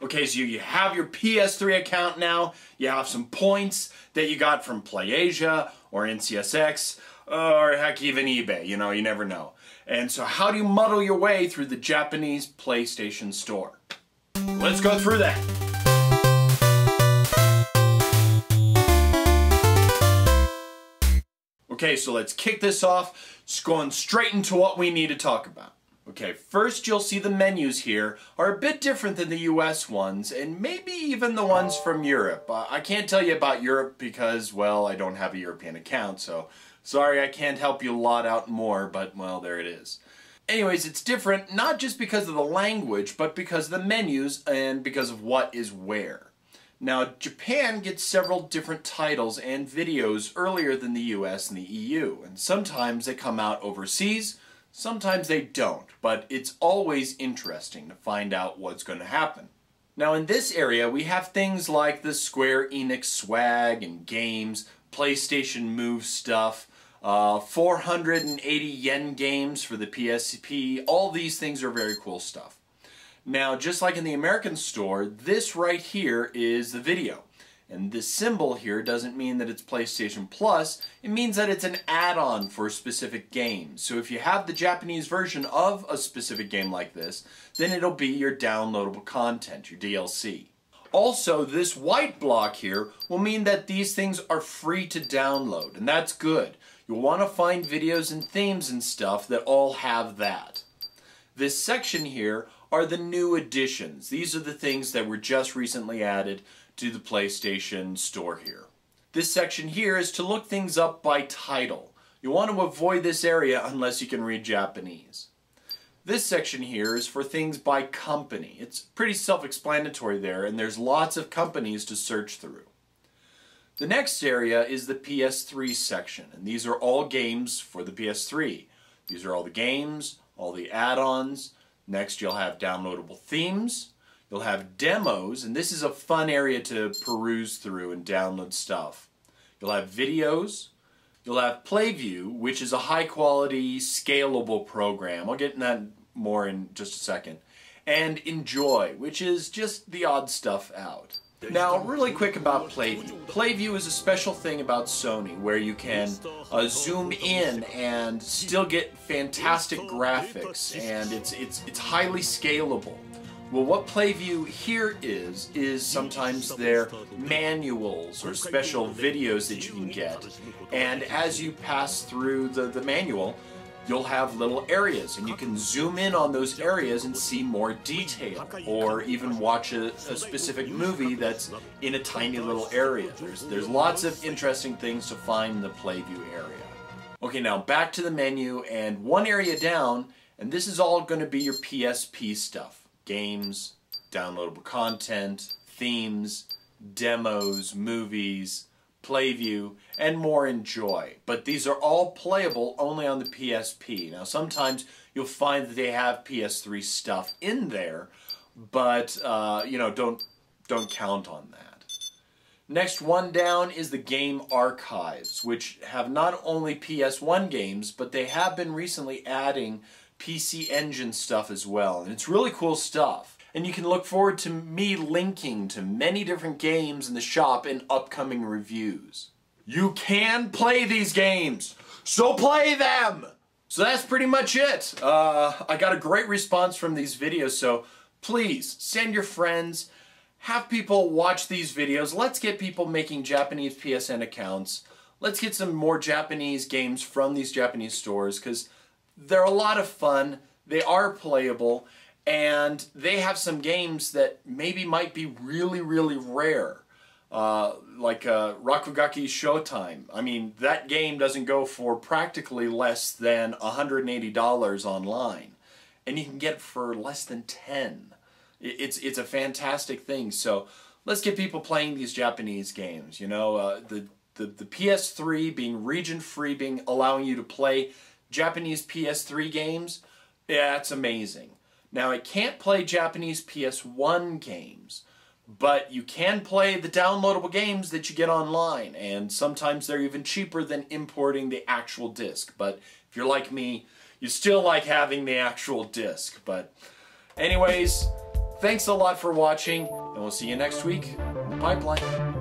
Okay, so you have your PS3 account now, you have some points that you got from PlayAsia or NCSX, or heck, even eBay, you never know. And so how do you muddle your way through the Japanese PlayStation Store? Let's go through that. Okay, so let's kick this off, just going straight into what we need to talk about. Okay, first you'll see the menus here are a bit different than the US ones, and maybe even the ones from Europe. I can't tell you about Europe because, well, I don't have a European account, so sorry I can't help you lot out more, but, well, there it is. Anyways, it's different not just because of the language, but because of the menus and because of what is where. Now, Japan gets several different titles and videos earlier than the US and the EU, and sometimes they come out overseas, sometimes they don't, but it's always interesting to find out what's going to happen. Now in this area we have things like the Square Enix swag and games, PlayStation Move stuff, 480 yen games for the PSP, all these things are very cool stuff. Now just like in the American store, this right here is the video. And this symbol here doesn't mean that it's PlayStation Plus, it means that it's an add-on for specific games. So if you have the Japanese version of a specific game like this, then it'll be your downloadable content, your DLC. Also, this white block here will mean that these things are free to download, and that's good. You'll want to find videos and themes and stuff that all have that. This section here are the new additions. These are the things that were just recently added to the PlayStation Store here. This section here is to look things up by title. You want to avoid this area unless you can read Japanese. This section here is for things by company. It's pretty self-explanatory there, and there's lots of companies to search through. The next area is the PS3 section, and these are all games for the PS3. These are all the games, all the add-ons. Next you'll have downloadable themes. You'll have demos, and this is a fun area to peruse through and download stuff. You'll have videos. You'll have PlayView, which is a high-quality, scalable program. I'll get into that more in just a second. And Enjoy, which is just the odd stuff out. Now, really quick about PlayView. PlayView is a special thing about Sony where you can zoom in and still get fantastic graphics, and it's highly scalable. Well, what PlayView here is sometimes their manuals or special videos that you can get. And as you pass through the manual, you'll have little areas, and you can zoom in on those areas and see more detail, or even watch a specific movie that's in a tiny little area. There's lots of interesting things to find in the PlayView area. Okay, now back to the menu, and one area down, and this is all going to be your PSP stuff. Games, downloadable content, themes, demos, movies, PlayView, and more Enjoy. But these are all playable only on the PSP. Now sometimes you'll find that they have PS3 stuff in there, but don't count on that. Next one down is the game archives, which have not only PS1 games, but they have been recently adding PC Engine stuff as well, and it's really cool stuff. And you can look forward to me linking to many different games in the shop in upcoming reviews. You can play these games, so play them! So that's pretty much it. I got a great response from these videos, so please send your friends, have people watch these videos. Let's get people making Japanese PSN accounts. Let's get some more Japanese games from these Japanese stores, because they're a lot of fun, they are playable, and they have some games that maybe might be really, really rare. Like Rakugaki Showtime. I mean, that game doesn't go for practically less than $180 online. And you can get it for less than 10. It's a fantastic thing. So let's get people playing these Japanese games. You know, the PS3 being region-free, allowing you to play Japanese PS3 games, yeah, it's amazing. Now, it can't play Japanese PS1 games, but you can play the downloadable games that you get online, and sometimes they're even cheaper than importing the actual disc. But if you're like me, you still like having the actual disc. But anyways, Thanks a lot for watching, and we'll see you next week in the pipeline.